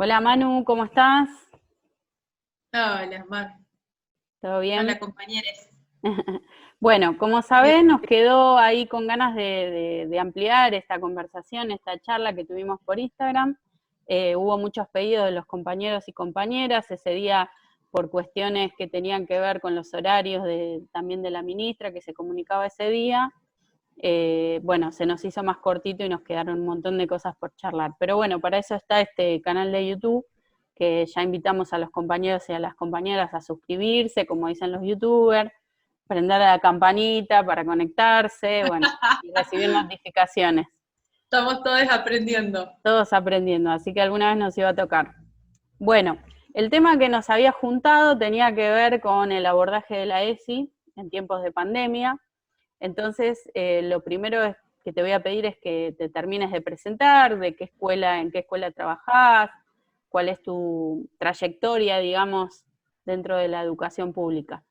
Hola Manu, ¿cómo estás? Hola, Mar. ¿Todo bien? Hola, compañeros. Bueno, como Bien. sabés, nos quedó ahí con ganas de ampliar esta conversación, esta charla que tuvimos por Instagram. Hubo muchos pedidos de los compañeros y compañeras ese día por cuestiones que tenían que ver con los horarios también de la ministra que se comunicaba ese día. Bueno, se nos hizo más cortito y nos quedaron un montón de cosas por charlar. Pero bueno, para eso está este canal de YouTube, que ya invitamos a los compañeros y a las compañeras a suscribirse, como dicen los youtubers, prender la campanita para conectarse, bueno, y recibir notificaciones. Estamos todos aprendiendo. Todos aprendiendo, así que alguna vez nos iba a tocar. Bueno, el tema que nos había juntado tenía que ver con el abordaje de la ESI en tiempos de pandemia. Entonces, lo primero que te voy a pedir es que te termines de presentar, en qué escuela trabajás, cuál es tu trayectoria, digamos, dentro de la educación pública.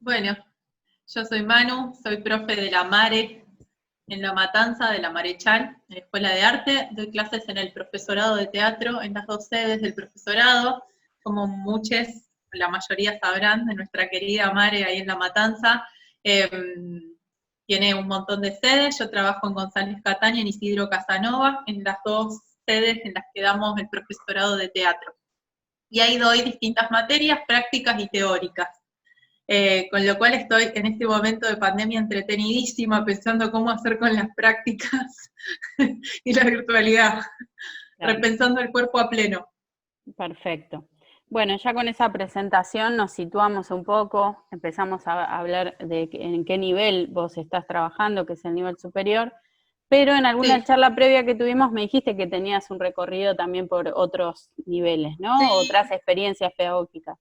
Bueno, yo soy Manu, soy profe de la Mare en La Matanza, de la Marechal, en la Escuela de Arte. Doy clases en el profesorado de teatro, en las dos sedes del profesorado, como muchos, la mayoría sabrán, de nuestra querida Mare ahí en La Matanza. Eh, Tiene un montón de sedes. Yo trabajo en González Catán y en Isidro Casanova, en las dos sedes en las que damos el profesorado de teatro. Y ahí doy distintas materias, prácticas y teóricas. Con lo cual estoy en este momento de pandemia entretenidísima pensando cómo hacer con las prácticas y la virtualidad, Claro, repensando el cuerpo a pleno. perfecto. Bueno, ya con esa presentación nos situamos un poco, empezamos a hablar de en qué nivel vos estás trabajando, que es el nivel superior, pero en alguna Sí, charla previa que tuvimos me dijiste que tenías un recorrido también por otros niveles, ¿no? sí, Otras experiencias pedagógicas.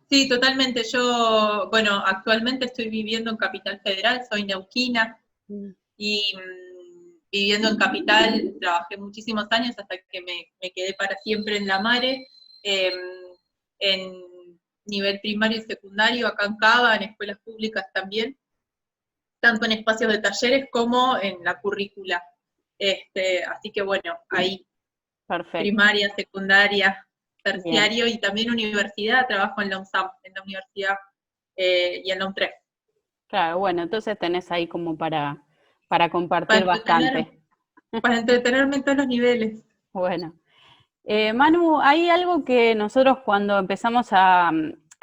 sí, totalmente. Yo, bueno, actualmente estoy viviendo en Capital Federal, soy neuquina Mm. y viviendo en Capital trabajé muchísimos años hasta que me quedé para siempre en la Mare, eh, en nivel primario y secundario, acá en Cava, en escuelas públicas también, tanto en espacios de talleres como en la currícula. Así que bueno, ahí Perfecto, primaria, secundaria, bien. terciario y también universidad, trabajo en la UNSAM, en la universidad y en la UNTREF. Claro, bueno, entonces tenés ahí como para Para compartir entretener, bastante. para entretenerme en todos los niveles. Bueno, Manu, hay algo que nosotros cuando empezamos a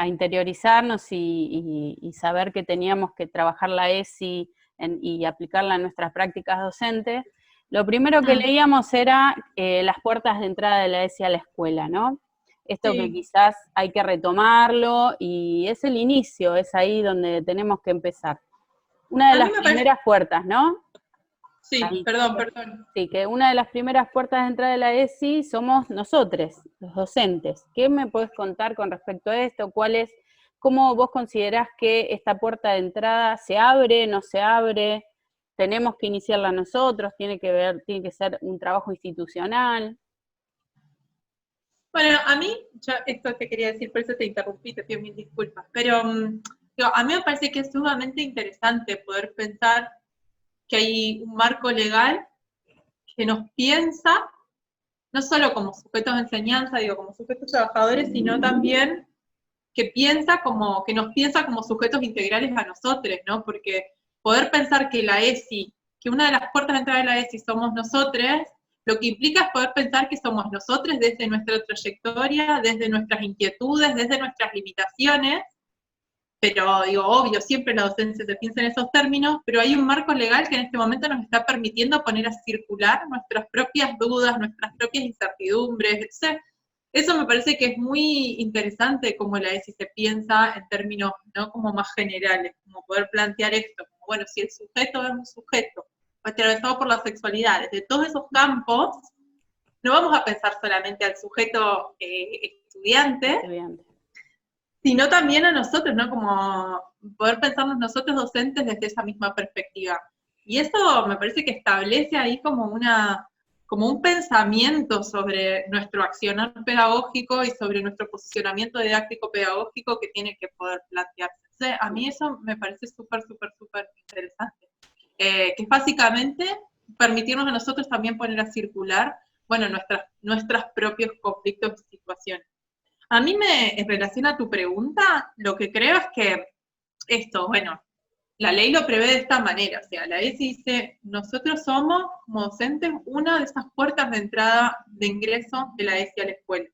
interiorizarnos y saber que teníamos que trabajar la ESI y aplicarla en nuestras prácticas docentes, lo primero que Mm, leíamos era las puertas de entrada de la ESI a la escuela, ¿no? Esto que sí, quizás hay que retomarlo y es el inicio, es ahí donde tenemos que empezar. Una de a mí las me parece, primeras puertas, ¿no? sí, Ahí. perdón, perdón. Sí, que una de las primeras puertas de entrada de la ESI somos nosotros, los docentes. ¿Qué me puedes contar con respecto a esto? ¿Cómo vos considerás que esta puerta de entrada se abre, no se abre? ¿Tenemos que iniciarla nosotros? ¿Tiene que ser un trabajo institucional? Bueno, a mí, yo esto te quería decir, por eso te interrumpí, te pido mil disculpas, pero digo, a mí me parece que es sumamente interesante poder pensar que hay un marco legal que nos piensa no solo como sujetos de enseñanza, digo, como sujetos trabajadores, sino también que nos piensa como sujetos integrales a nosotros, ¿no? Porque poder pensar que la ESI, que una de las puertas de entrada de la ESI somos nosotros, lo que implica es poder pensar que somos nosotros desde nuestra trayectoria, desde nuestras inquietudes, desde nuestras limitaciones, pero digo, obvio, siempre la docencia se piensa en esos términos, pero hay un marco legal que en este momento nos está permitiendo poner a circular nuestras propias dudas, nuestras propias incertidumbres. Entonces, eso me parece que es muy interesante como la ESI se piensa en términos no como más generales, como poder plantear esto, como bueno, si el sujeto es un sujeto atravesado por la sexualidad, desde todos esos campos, no vamos a pensar solamente al sujeto estudiante, Estudiante. sino también a nosotros, ¿no? Como poder pensarnos nosotros docentes desde esa misma perspectiva. Y eso me parece que establece ahí como un pensamiento sobre nuestro accionar pedagógico y sobre nuestro posicionamiento didáctico pedagógico que tiene que poder plantearse. Entonces, a mí eso me parece súper, súper, súper interesante. Que es básicamente permitirnos a nosotros también poner a circular bueno, nuestros propios conflictos y situaciones. A mí en relación a tu pregunta, lo que creo es que esto, bueno, la ley lo prevé de esta manera, o sea, la ESI dice, nosotros somos, como docentes, una de esas puertas de entrada de ingreso de la ESI a la escuela.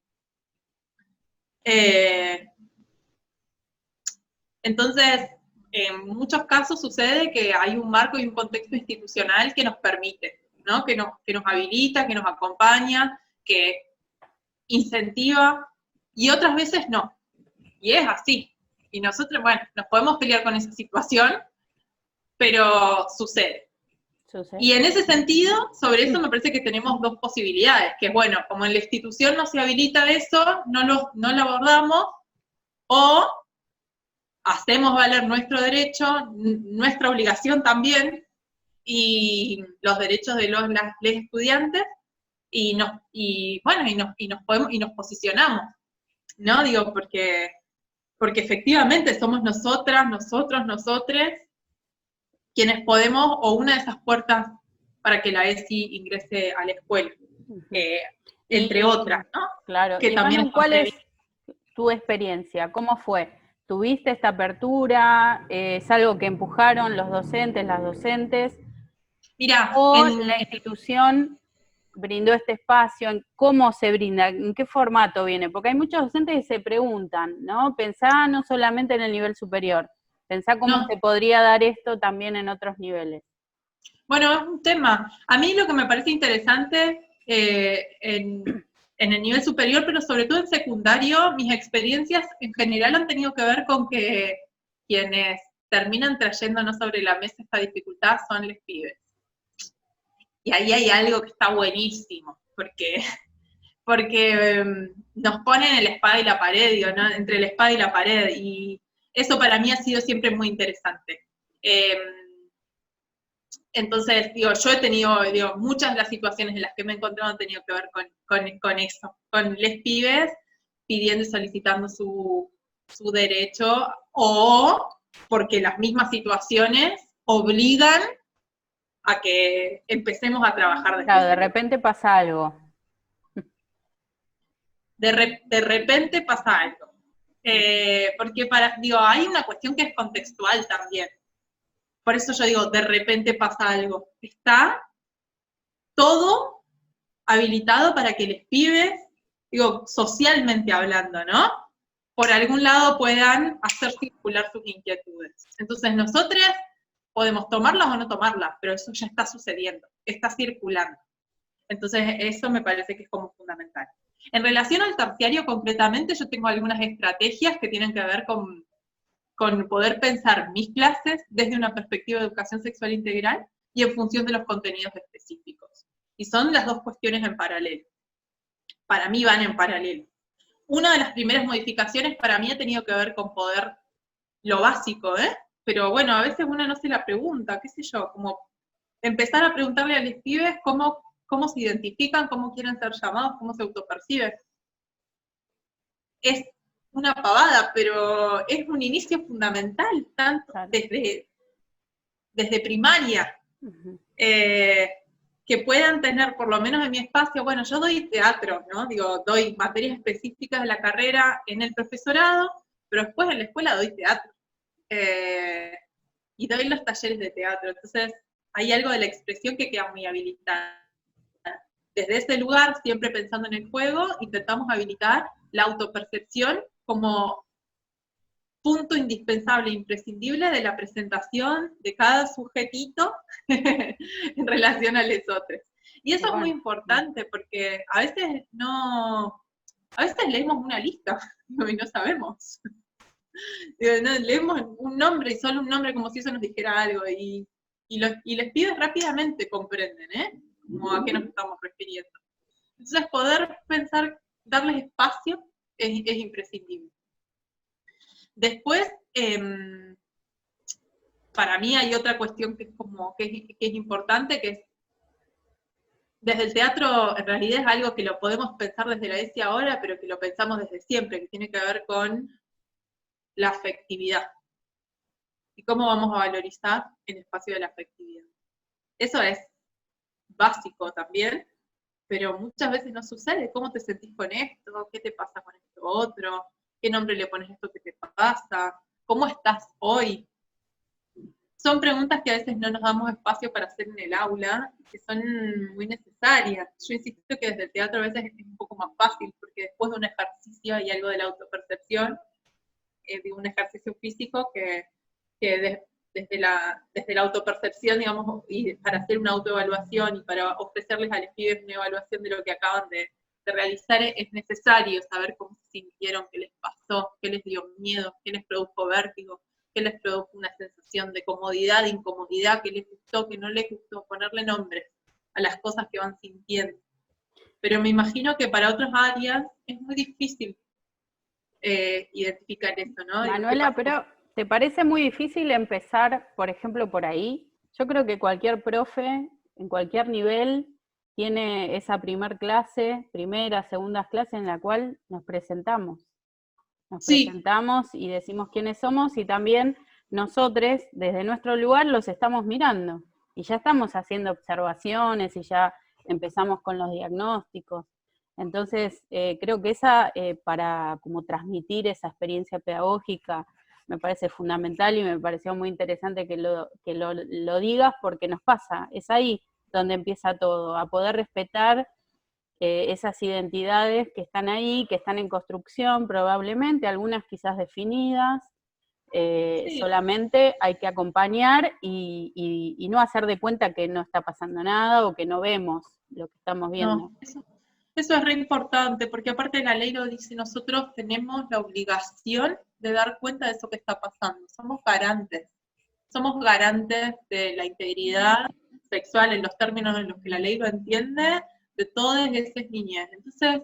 Entonces, en muchos casos sucede que hay un marco y un contexto institucional que nos permite, ¿no? Que nos habilita, que nos acompaña, que incentiva, y otras veces no. Y es así. Y nosotros, bueno, nos podemos pelear con esa situación, pero sucede. Y en ese sentido, sobre eso me parece que tenemos dos posibilidades, que es, bueno, como en la institución no se habilita eso, no lo abordamos, o hacemos valer nuestro derecho, nuestra obligación también, y los derechos de los estudiantes, y nos posicionamos, ¿no? Digo, porque efectivamente somos nosotras, nosotres, quienes podemos, o una de esas puertas para que la ESI ingrese a la escuela, entre otras, ¿no? Claro, Que y también Manu, ¿cuál es tu experiencia? ¿Cómo fue? ¿Tuviste esta apertura? ¿Es algo que empujaron los docentes, las docentes? Mira, ¿O la institución brindó este espacio? ¿Cómo se brinda? ¿En qué formato viene? Porque hay muchos docentes que se preguntan, ¿no? Pensá no solamente en el nivel superior, pensá cómo se podría dar esto también en otros niveles. Bueno, es un tema. A mí lo que me parece interesante en el nivel superior, pero sobre todo en secundario, mis experiencias en general han tenido que ver con que quienes terminan trayéndonos sobre la mesa esta dificultad son los pibes. Y ahí hay algo que está buenísimo, porque nos ponen en la espada y la pared, digo, ¿no? Entre la espada y la pared, y eso para mí ha sido siempre muy interesante. Entonces, digo, yo he tenido, muchas de las situaciones en las que me he encontrado han tenido que ver con eso, con les pibes pidiendo y solicitando su derecho, o porque las mismas situaciones obligan a que empecemos a trabajar desde Claro, de repente pasa algo. De repente pasa algo. Porque hay una cuestión que es contextual también. Por eso yo digo, de repente pasa algo. Está todo habilitado para que los pibes, digo, socialmente hablando, ¿no? Por algún lado puedan hacer circular sus inquietudes. Entonces nosotros podemos tomarlas o no tomarlas, pero eso ya está sucediendo, está circulando. Entonces eso me parece que es como fundamental. En relación al terciario concretamente, yo tengo algunas estrategias que tienen que ver con poder pensar mis clases desde una perspectiva de educación sexual integral y en función de los contenidos específicos. Y son las dos cuestiones en paralelo. Para mí van en paralelo. Una de las primeras modificaciones para mí ha tenido que ver con poder, lo básico, pero bueno, a veces uno no se la pregunta, qué sé yo, como empezar a preguntarle a los pibes cómo se identifican, cómo quieren ser llamados, cómo se autoperciben. Es una pavada, pero es un inicio fundamental, tanto desde primaria. Que puedan tener, por lo menos en mi espacio, bueno, yo doy teatro, ¿no? Digo, doy materias específicas de la carrera en el profesorado, pero después en la escuela doy teatro. Y doy los talleres de teatro. Entonces, hay algo de la expresión que queda muy habilitada. Desde ese lugar, siempre pensando en el juego, intentamos habilitar la autopercepción como punto indispensable, imprescindible de la presentación de cada sujetito en relación a los otros. Y eso es muy importante porque a veces leemos una lista y no sabemos. Leemos un nombre y solo un nombre como si eso nos dijera algo y les pibes rápidamente comprenden, como a qué nos estamos refiriendo. Entonces poder pensar, darles espacio es imprescindible. Después, para mí hay otra cuestión que es importante, que es, desde el teatro en realidad es algo que lo podemos pensar desde la ESI ahora, pero que lo pensamos desde siempre, que tiene que ver con la afectividad. Y cómo vamos a valorizar el espacio de la afectividad. Eso es básico también, pero muchas veces no sucede. ¿Cómo te sentís con esto? ¿Qué te pasa con esto otro? ¿Qué nombre le pones a esto que te pasa? ¿Cómo estás hoy? Son preguntas que a veces no nos damos espacio para hacer en el aula, que son muy necesarias. Yo insisto que desde el teatro a veces es un poco más fácil, porque después de un ejercicio hay algo de la autopercepción, de un ejercicio físico desde la autopercepción, digamos, y para hacer una autoevaluación y para ofrecerles a los pibes una evaluación de lo que acaban de realizar, es necesario saber cómo se sintieron, qué les pasó, qué les dio miedo, qué les produjo vértigo, qué les produjo una sensación de comodidad, de incomodidad, qué les gustó, qué no les gustó, ponerle nombres a las cosas que van sintiendo. Pero me imagino que para otras áreas es muy difícil identificar eso, ¿no? Manuela, pero ¿te parece muy difícil empezar, por ejemplo, por ahí? Yo creo que cualquier profe, en cualquier nivel, tiene esa primera, segunda clase en la cual nos presentamos. Nos presentamos y decimos quiénes somos, y también nosotros, desde nuestro lugar, los estamos mirando. Y ya estamos haciendo observaciones y ya empezamos con los diagnósticos. Entonces, creo que para como transmitir esa experiencia pedagógica, me parece fundamental, y me pareció muy interesante que lo digas, porque nos pasa, es ahí donde empieza todo, a poder respetar esas identidades que están ahí, que están en construcción probablemente, algunas quizás definidas. Solamente hay que acompañar y no hacer de cuenta que no está pasando nada o que no vemos lo que estamos viendo. No, eso es re importante, porque aparte la ley lo dice, nosotros tenemos la obligación de dar cuenta de eso que está pasando. Somos garantes de la integridad sexual en los términos en los que la ley lo entiende, de todas esas niñas. Entonces,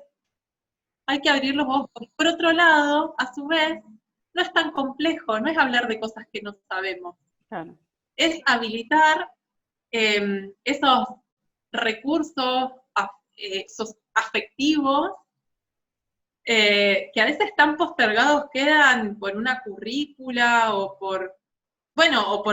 hay que abrir los ojos. Por otro lado, a su vez, no es tan complejo, no es hablar de cosas que no sabemos. Claro. Es habilitar esos recursos esos afectivos que a veces están postergados, quedan por una currícula o por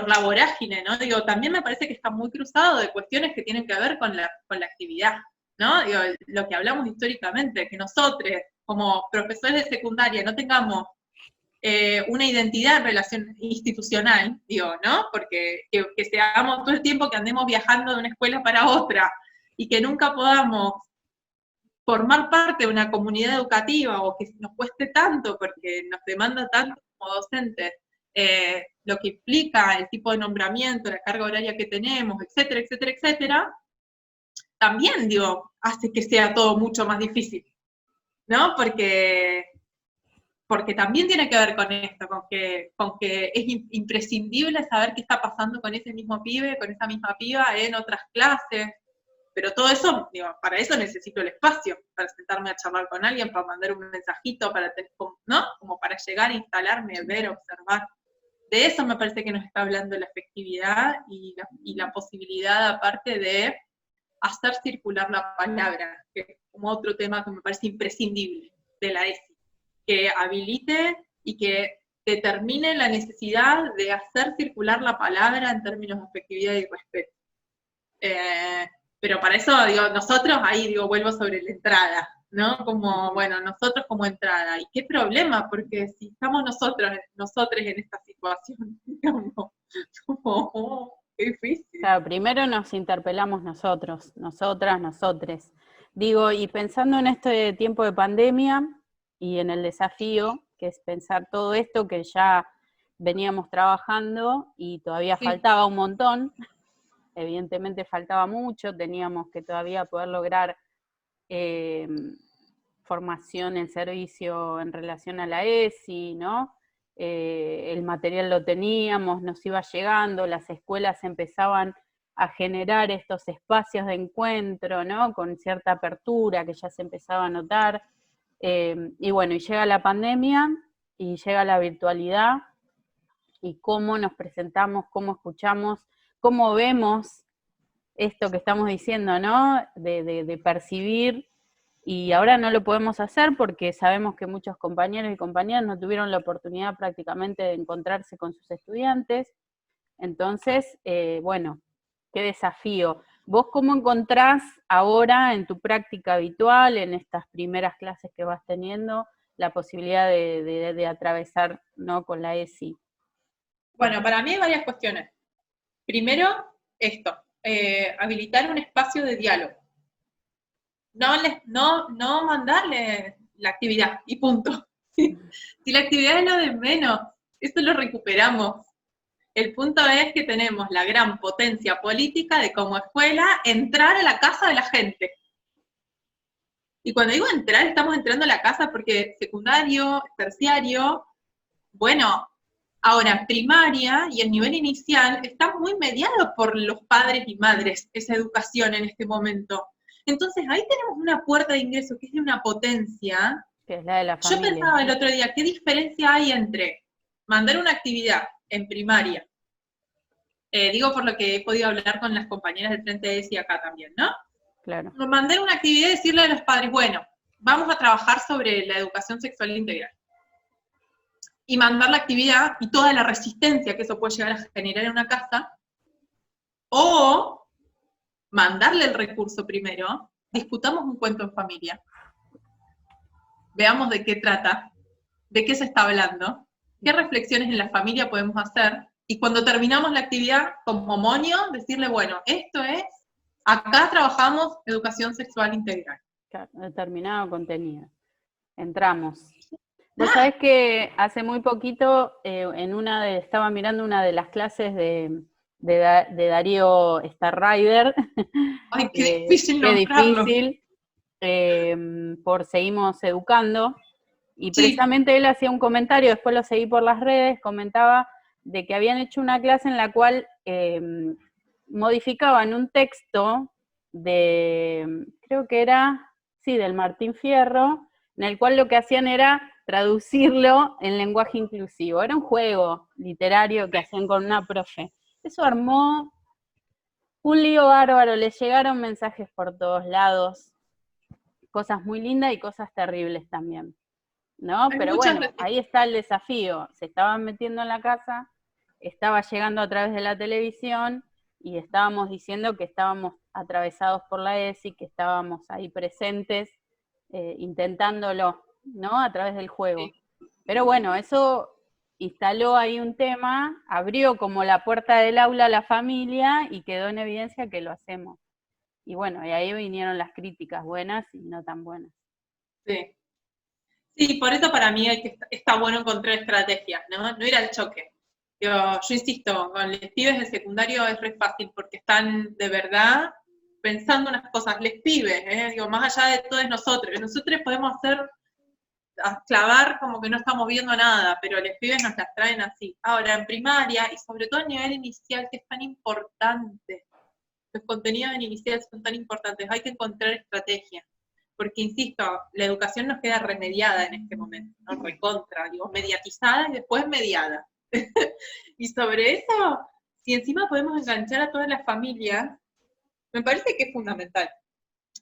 la vorágine, ¿no? Digo, también me parece que está muy cruzado de cuestiones que tienen que ver con la actividad, ¿no? Digo, lo que hablamos históricamente, que nosotros, como profesores de secundaria, no tengamos una identidad en relación institucional, digo, ¿no? Porque que seamos todo el tiempo que andemos viajando de una escuela para otra y que nunca podamos formar parte de una comunidad educativa o que nos cueste tanto porque nos demanda tanto como docentes, lo que implica el tipo de nombramiento, la carga horaria que tenemos, etcétera, etcétera, etcétera, también, digo, hace que sea todo mucho más difícil, ¿no? Porque también tiene que ver con esto, con que es imprescindible saber qué está pasando con ese mismo pibe, con esa misma piba en otras clases, pero todo eso, digo, para eso necesito el espacio, para sentarme a charlar con alguien, para mandar un mensajito, para tener, ¿no? Como para llegar, instalarme, ver, observar. De eso me parece que nos está hablando la afectividad y la posibilidad, aparte, de hacer circular la palabra, que es como otro tema que me parece imprescindible de la ESI, que habilite y que determine la necesidad de hacer circular la palabra en términos de afectividad y respeto. Pero para eso, digo, nosotros, ahí digo, vuelvo sobre la entrada, ¿no? Como, bueno, nosotros como entrada. ¿Y qué problema? Porque si estamos nosotros en esta situación, digamos, como, qué difícil. Claro, primero nos interpelamos nosotros, nosotras, nosotres. Digo, y pensando en este tiempo de pandemia y en el desafío, que es pensar todo esto que ya veníamos trabajando y todavía faltaba un montón, evidentemente faltaba mucho, teníamos que todavía poder lograr formación en servicio en relación a la ESI, ¿no? El material lo teníamos, nos iba llegando, las escuelas empezaban a generar estos espacios de encuentro, ¿no? Con cierta apertura que ya se empezaba a notar. Y bueno, y llega la pandemia y llega la virtualidad, y cómo nos presentamos, cómo escuchamos, cómo vemos esto que estamos diciendo, ¿no? De percibir, y ahora no lo podemos hacer porque sabemos que muchos compañeros y compañeras no tuvieron la oportunidad prácticamente de encontrarse con sus estudiantes. Entonces, bueno, qué desafío. ¿Vos cómo encontrás ahora en tu práctica habitual, en estas primeras clases que vas teniendo, la posibilidad de atravesar, ¿no?, con la ESI? Bueno, para mí hay varias cuestiones. Primero, esto, habilitar un espacio de diálogo. No mandarle la actividad y punto. Si la actividad es lo de menos, eso lo recuperamos. El punto es que tenemos la gran potencia política de como escuela entrar a la casa de la gente. Y cuando digo entrar, estamos entrando a la casa porque secundario, terciario, bueno, ahora primaria y el nivel inicial está muy mediado por los padres y madres, esa educación en este momento. Entonces ahí tenemos una puerta de ingreso que es de una potencia. Que es la de la Yo familia. pensaba el otro día, ¿qué diferencia hay entre mandar una actividad en primaria? Digo por lo que he podido hablar con las compañeras del Frente de ESI acá también, ¿no? Claro. Mandar una actividad y decirle a los padres, bueno, vamos a trabajar sobre la educación sexual integral. Y mandar la actividad y toda la resistencia que eso puede llegar a generar en una casa, o mandarle el recurso primero, discutamos un cuento en familia, veamos de qué trata, de qué se está hablando, qué reflexiones en la familia podemos hacer, y cuando terminamos la actividad, como moño, decirle, bueno, esto es, acá trabajamos educación sexual integral. Claro, determinado contenido. Entramos. Vos sabés que hace muy poquito, estaba mirando una de las clases de Darío Starrider. Ay, qué difícil nombrarlo. Qué difícil, por Seguimos Educando. Y Sí. precisamente él hacía un comentario, después lo seguí por las redes, comentaba de que habían hecho una clase en la cual modificaban un texto creo que era, sí, del Martín Fierro, en el cual lo que hacían era traducirlo en lenguaje inclusivo. Era un juego literario que hacían con una profe. Eso armó un lío bárbaro, le llegaron mensajes por todos lados, cosas muy lindas y cosas terribles también, ¿no? Pero bueno, ahí está el desafío. Se estaban metiendo en la casa, estaba llegando a través de la televisión y estábamos diciendo que estábamos atravesados por la ESI, que estábamos ahí presentes, intentándolo, ¿no?, a través del juego. Sí. Pero bueno, eso instaló ahí un tema, abrió como la puerta del aula a la familia y quedó en evidencia que lo hacemos. Y bueno, y ahí vinieron las críticas buenas y no tan buenas. Sí. Sí, por eso para mí está bueno encontrar estrategias, ¿no? No ir al choque. Yo insisto, con los pibes de secundario es re fácil porque están de verdad pensando unas cosas. Les pibes, digo, más allá de todos nosotros podemos clavar como que no estamos viendo nada, pero los pibes nos las traen así. Ahora, en primaria, y sobre todo a nivel inicial, que es tan importante, los contenidos en inicial son tan importantes, hay que encontrar estrategias. Porque, insisto, la educación nos queda remediada en este momento, no recontra, digo, mediatizada y después mediada. Y sobre eso, si encima podemos enganchar a todas las familias, me parece que es fundamental.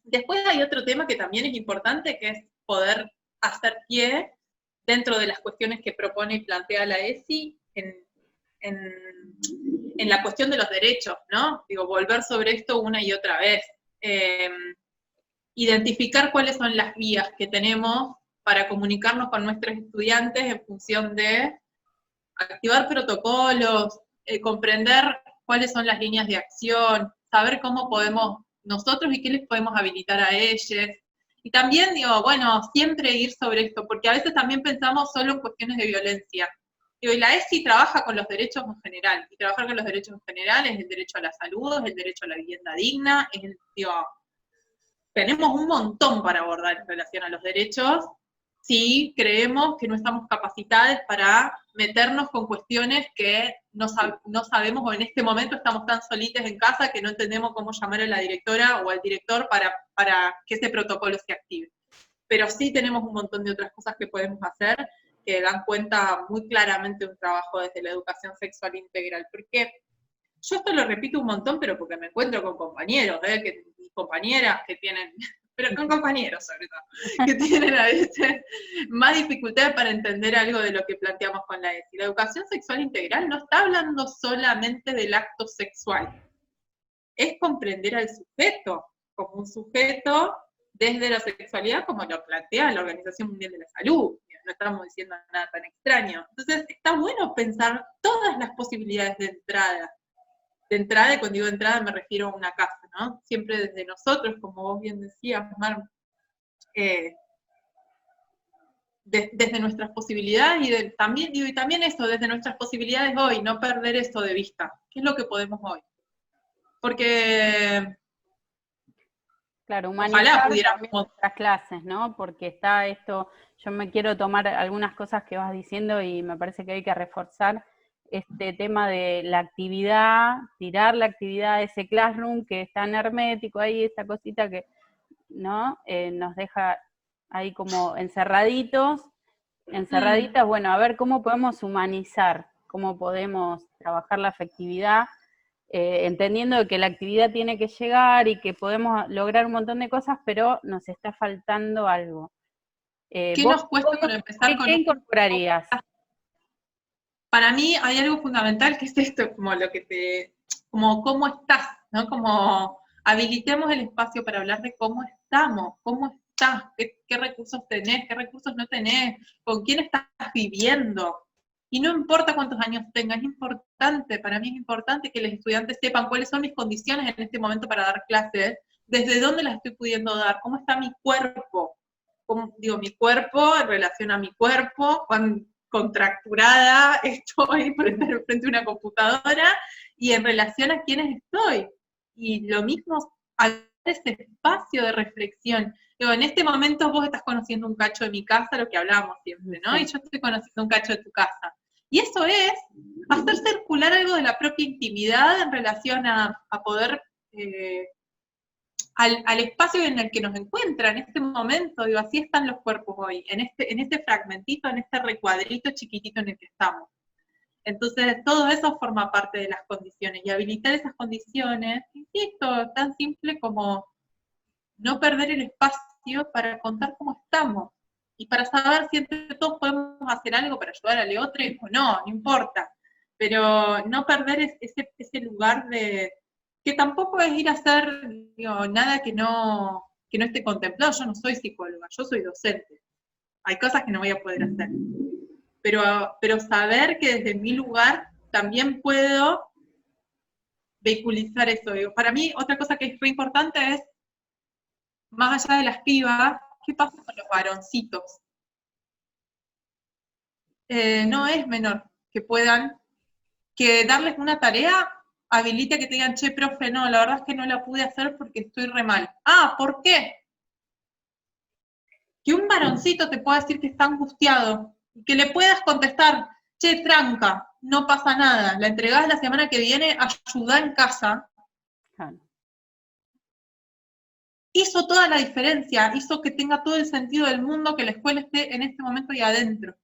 Después hay otro tema que también es importante, que es poder hacer pie dentro de las cuestiones que propone y plantea la ESI en la cuestión de los derechos, ¿no? Digo, volver sobre esto una y otra vez. Identificar cuáles son las vías que tenemos para comunicarnos con nuestros estudiantes en función de activar protocolos, comprender cuáles son las líneas de acción, saber cómo podemos nosotros y qué les podemos habilitar a ellos. Y también digo, bueno, siempre ir sobre esto, porque a veces también pensamos solo en cuestiones de violencia. Digo, y la ESI trabaja con los derechos en general, y trabajar con los derechos en general es el derecho a la salud, es el derecho a la vivienda digna, tenemos un montón para abordar en relación a los derechos, si creemos que no estamos capacitados para meternos con cuestiones que no sabemos, o en este momento estamos tan solitos en casa que no entendemos cómo llamar a la directora o al director para que ese protocolo se active. Pero sí tenemos un montón de otras cosas que podemos hacer que dan cuenta muy claramente de un trabajo desde la educación sexual integral. Porque yo esto lo repito un montón, pero porque me encuentro con compañeros, compañeras que tienen, pero con compañeros sobre todo, que tienen a veces más dificultades para entender algo de lo que planteamos con la ESI. La educación sexual integral no está hablando solamente del acto sexual. es comprender al sujeto como un sujeto desde la sexualidad como lo plantea la Organización Mundial de la Salud. No estamos diciendo nada tan extraño. Entonces está bueno pensar todas las posibilidades de entrada. De entrada, y cuando digo entrada me refiero a una casa, ¿no? Siempre desde nosotros, como vos bien decías, Mar, desde nuestras posibilidades y también eso, desde nuestras posibilidades hoy, no perder eso de vista. ¿Qué es lo que podemos hoy? Porque claro, ojalá humanizar también pudiéramos. nuestras clases, ¿no? Porque está esto, yo me quiero tomar algunas cosas que vas diciendo y me parece que hay que reforzar este tema de la actividad, tirar la actividad de ese classroom que es tan hermético ahí, esta cosita que, ¿no? Nos deja ahí como encerraditas, bueno, a ver cómo podemos humanizar, cómo podemos trabajar la afectividad, entendiendo que la actividad tiene que llegar y que podemos lograr un montón de cosas, pero nos está faltando algo. ¿Qué ¿Vos nos cuesta por empezar con qué un... incorporarías? Para mí hay algo fundamental que es esto, como lo que como cómo estás, ¿no? Como habilitemos el espacio para hablar de cómo estamos, cómo estás, qué recursos tenés, qué recursos no tenés, con quién estás viviendo. Y no importa cuántos años tengas, es importante, para mí es importante que los estudiantes sepan cuáles son mis condiciones en este momento para dar clases, desde dónde las estoy pudiendo dar, cómo está mi cuerpo, digo, mi cuerpo en relación a mi cuerpo, contracturada estoy frente a una computadora y en relación a quiénes estoy. Y lo mismo, ese espacio de reflexión. Digo, en este momento vos estás conociendo un cacho de mi casa, lo que hablábamos siempre, ¿no? Sí. Y yo estoy conociendo un cacho de tu casa. Y eso es hacer circular algo de la propia intimidad en relación a poder... al espacio en el que nos encuentra en este momento, digo, así están los cuerpos hoy, en este fragmentito, en este recuadrito chiquitito en el que estamos. Entonces, todo eso forma parte de las condiciones, y habilitar esas condiciones, insisto, tan simple como no perder el espacio para contar cómo estamos, y para saber si entre todos podemos hacer algo para ayudar al otro, o no importa, pero no perder ese lugar de que tampoco es ir a hacer, digo, nada que no esté contemplado. Yo no soy psicóloga, yo soy docente. Hay cosas que no voy a poder hacer. Pero saber que desde mi lugar también puedo vehiculizar eso. Digo, para mí, otra cosa que es muy importante es, más allá de las pibas, ¿qué pasa con los varoncitos? No es menor que darles una tarea habilite que te digan, che, profe, no, la verdad es que no la pude hacer porque estoy re mal. Ah, ¿por qué? Que un varoncito te pueda decir que está angustiado, que le puedas contestar, che, tranca, no pasa nada, la entregás la semana que viene, ayudá en casa. Hizo toda la diferencia, hizo que tenga todo el sentido del mundo que la escuela esté en este momento ahí adentro.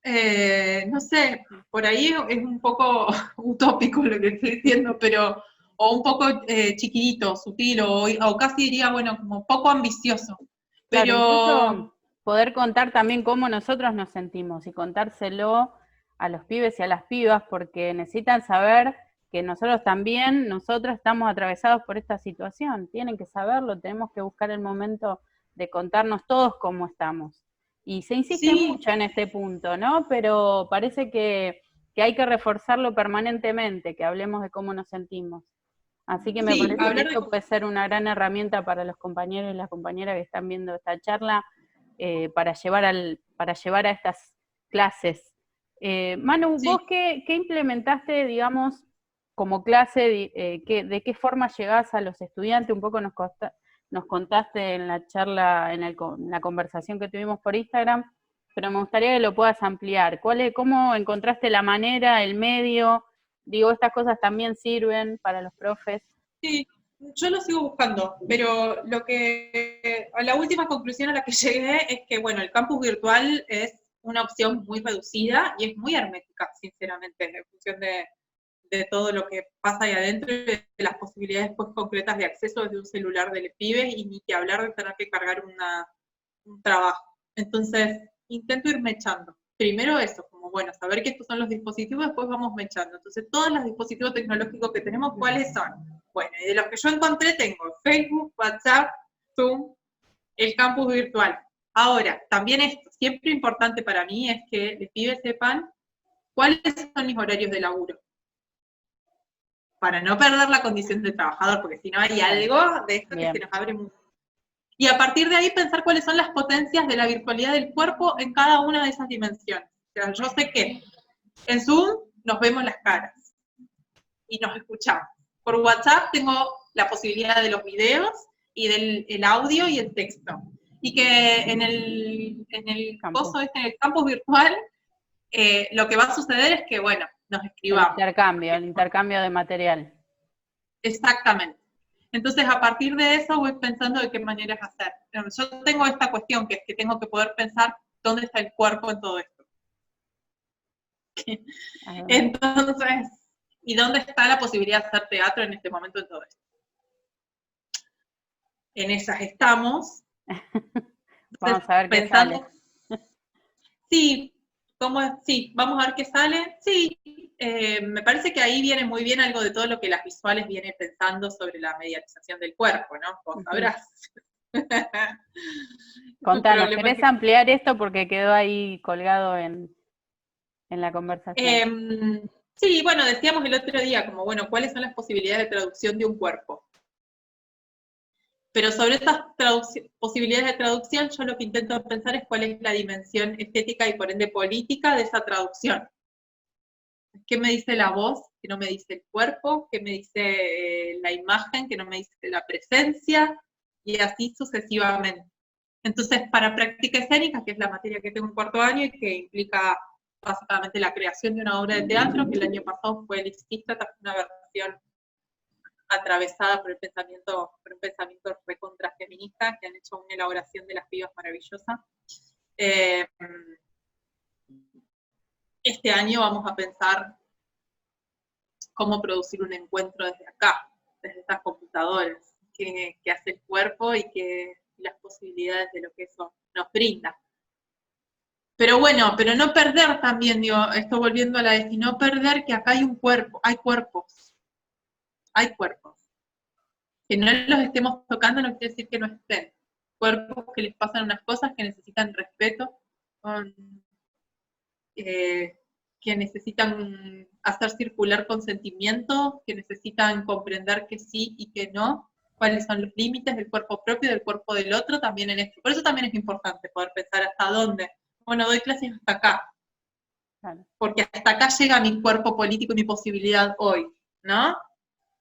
No sé, por ahí es un poco utópico lo que estoy diciendo, pero o un poco chiquitito, sutil, o casi diría, bueno, como poco ambicioso. Pero incluso poder contar también cómo nosotros nos sentimos y contárselo a los pibes y a las pibas, porque necesitan saber que nosotros también, nosotros estamos atravesados por esta situación, tienen que saberlo, tenemos que buscar el momento de contarnos todos cómo estamos. Y se insiste mucho en este punto, ¿no? Pero parece que hay que reforzarlo permanentemente, que hablemos de cómo nos sentimos. Así que me parece que esto puede ser una gran herramienta para los compañeros y las compañeras que están viendo esta charla para llevar a estas clases. Manu, ¿vos qué implementaste, digamos, como clase? ¿De qué forma llegás a los estudiantes? Un poco nos contaste en la charla, en la conversación que tuvimos por Instagram, pero me gustaría que lo puedas ampliar. ¿Cómo encontraste la manera, el medio? Digo, estas cosas también sirven para los profes. Sí, yo lo sigo buscando, pero a la última conclusión a la que llegué es que, bueno, el campus virtual es una opción muy reducida y es muy hermética, sinceramente, en función de todo lo que pasa ahí adentro y de las posibilidades pues, concretas de acceso desde un celular del pibe, y ni que hablar de tener que cargar un trabajo. Entonces, intento irme echando. primero eso, como bueno, saber que estos son los dispositivos, después vamos mechando. Entonces, todos los dispositivos tecnológicos que tenemos, ¿cuáles son? Bueno, y de los que yo encontré tengo Facebook, WhatsApp, Zoom, el campus virtual. Ahora, también esto, siempre importante para mí es que los pibes sepan cuáles son mis horarios de laburo. Para no perder la condición de trabajador, porque si no hay algo de esto que se nos abre mucho. Y a partir de ahí pensar cuáles son las potencias de la virtualidad del cuerpo en cada una de esas dimensiones. O sea, yo sé que en Zoom nos vemos las caras y nos escuchamos. Por WhatsApp tengo la posibilidad de los videos y del audio y el texto. Y que en el campus virtual, lo que va a suceder es que, bueno, nos escribamos. El intercambio de material. Exactamente. Entonces, a partir de eso voy pensando de qué maneras hacer. Yo tengo esta cuestión, que es que tengo que poder pensar dónde está el cuerpo en todo esto. Entonces, ¿y dónde está la posibilidad de hacer teatro en este momento en todo esto? En esas estamos. Vamos a ver qué sale. Sí, vamos a ver qué sale. Sí, me parece que ahí viene muy bien algo de todo lo que las visuales vienen pensando sobre la medialización del cuerpo, ¿no? Vos sabrás. Contanos, ¿querés ampliar esto? Porque quedó ahí colgado en la conversación. Sí, bueno, decíamos el otro día, como, bueno, ¿cuáles son las posibilidades de traducción de un cuerpo? Pero sobre estas posibilidades de traducción, yo lo que intento pensar es cuál es la dimensión estética y por ende política de esa traducción. ¿Qué me dice la voz? ¿Qué no me dice el cuerpo? ¿Qué me dice la imagen? ¿Qué no me dice la presencia? Y así sucesivamente. Entonces, para práctica escénica, que es la materia que tengo en cuarto año y que implica básicamente la creación de una obra de teatro, que el año pasado fue Lisístrata, una versión atravesada por un pensamiento recontrafeminista, que han hecho una elaboración de las pibas maravillosa. Este año vamos a pensar cómo producir un encuentro desde acá, desde estas computadoras, que hace el cuerpo y que las posibilidades de lo que eso nos brinda. Pero bueno, pero no perder también, digo, esto volviendo a la de no perder que acá hay un cuerpo, hay cuerpos. Que no los estemos tocando no quiere decir que no estén. Cuerpos que les pasan unas cosas que necesitan respeto, que necesitan hacer circular consentimiento, que necesitan comprender que sí y que no, cuáles son los límites del cuerpo propio y del cuerpo del otro también en esto. Por eso también es importante poder pensar hasta dónde. Bueno, doy clases hasta acá. Claro. Porque hasta acá llega mi cuerpo político y mi posibilidad hoy, ¿no?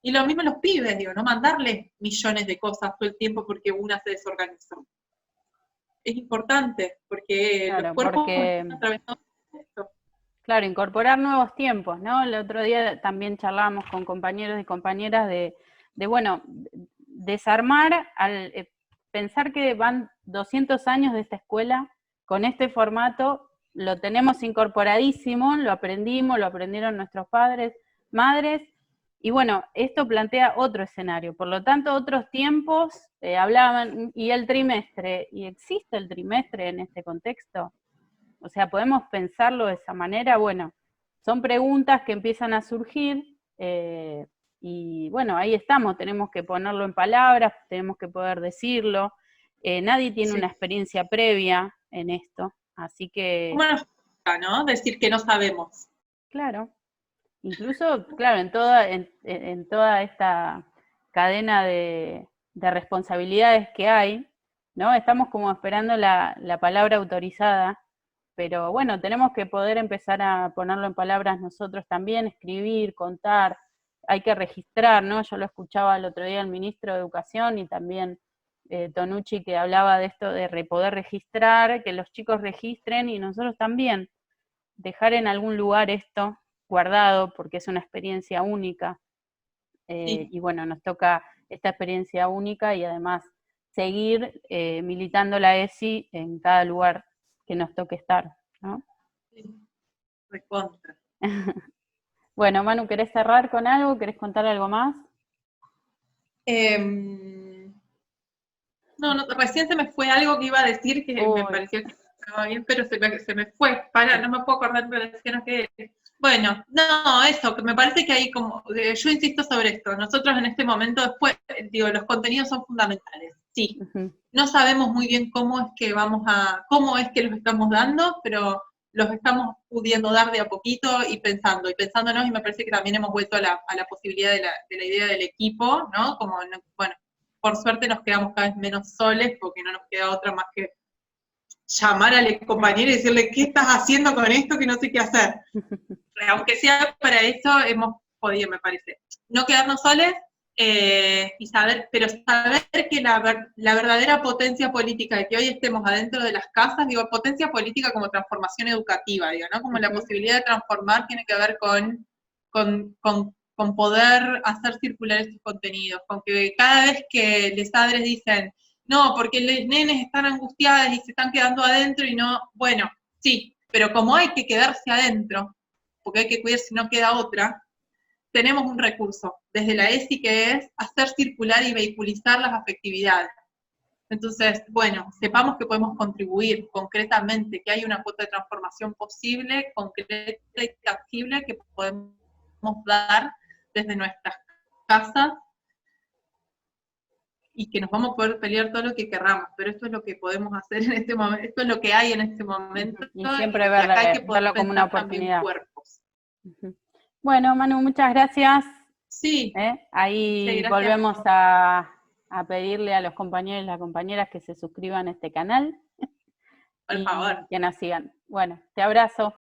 Y lo mismo los pibes, digo, no mandarles millones de cosas todo el tiempo porque una se desorganizó. Es importante, porque claro, los cuerpos están atravesando esto. Claro, incorporar nuevos tiempos, ¿no? El otro día también charlábamos con compañeros y compañeras de bueno, desarmar, pensar que van 200 años de esta escuela con este formato, lo tenemos incorporadísimo, lo aprendimos, lo aprendieron nuestros padres, madres, y bueno, esto plantea otro escenario, por lo tanto otros tiempos, hablaban, y el trimestre, ¿y existe el trimestre en este contexto? O sea, ¿podemos pensarlo de esa manera? Bueno, son preguntas que empiezan a surgir, y bueno, ahí estamos, tenemos que ponerlo en palabras, tenemos que poder decirlo, nadie tiene una experiencia previa en esto, así que... ¿Cómo nos gusta, no? Decir que no sabemos. Claro. Incluso, claro, en toda esta cadena de responsabilidades que hay, ¿no? Estamos como esperando la palabra autorizada, pero bueno, tenemos que poder empezar a ponerlo en palabras nosotros también, escribir, contar, hay que registrar, ¿no? Yo lo escuchaba el otro día el ministro de Educación y también Tonucci, que hablaba de esto de poder registrar, que los chicos registren y nosotros también, dejar en algún lugar esto guardado, porque es una experiencia única, sí. Y bueno, nos toca esta experiencia única y además seguir militando la ESI en cada lugar que nos toque estar, ¿no? Sí, recontra. Bueno, Manu, ¿querés cerrar con algo? ¿Querés contar algo más? No, recién se me fue algo que iba a decir que me pareció que estaba bien, pero se me fue. Para, no me puedo acordar de la escena que es. Bueno, no, eso, que me parece que hay como, yo insisto sobre esto, nosotros en este momento después, digo, los contenidos son fundamentales, sí. No sabemos muy bien cómo es que cómo es que los estamos dando, pero los estamos pudiendo dar de a poquito y pensándonos, y me parece que también hemos vuelto a la posibilidad de la idea del equipo, ¿no? Como, bueno, por suerte nos quedamos cada vez menos soles, porque no nos queda otra más que llamar al compañero y decirle, ¿qué estás haciendo con esto que no sé qué hacer? Aunque sea para eso, hemos podido, me parece, no quedarnos soles y saber que la verdadera potencia política de que hoy estemos adentro de las casas, digo, potencia política como transformación educativa, digo, ¿no? Como la posibilidad de transformar tiene que ver con poder hacer circular estos contenidos, con que cada vez que los padres dicen, no, porque los nenes están angustiados y se están quedando adentro y no, bueno, sí, pero como hay que quedarse adentro, porque hay que cuidar si no queda otra, tenemos un recurso desde la ESI que es hacer circular y vehiculizar las afectividades. Entonces, bueno, sepamos que podemos contribuir concretamente, que hay una cuota de transformación posible, concreta y tangible que podemos dar desde nuestras casas y que nos vamos a poder pelear todo lo que querramos, pero esto es lo que podemos hacer en este momento, esto es lo que hay en este momento. Y siempre verlo como una oportunidad. Bueno, Manu, muchas gracias. Sí. Ahí sí, volvemos a pedirle a los compañeros y las compañeras que se suscriban a este canal. Por favor. Que nos sigan. Bueno, te abrazo.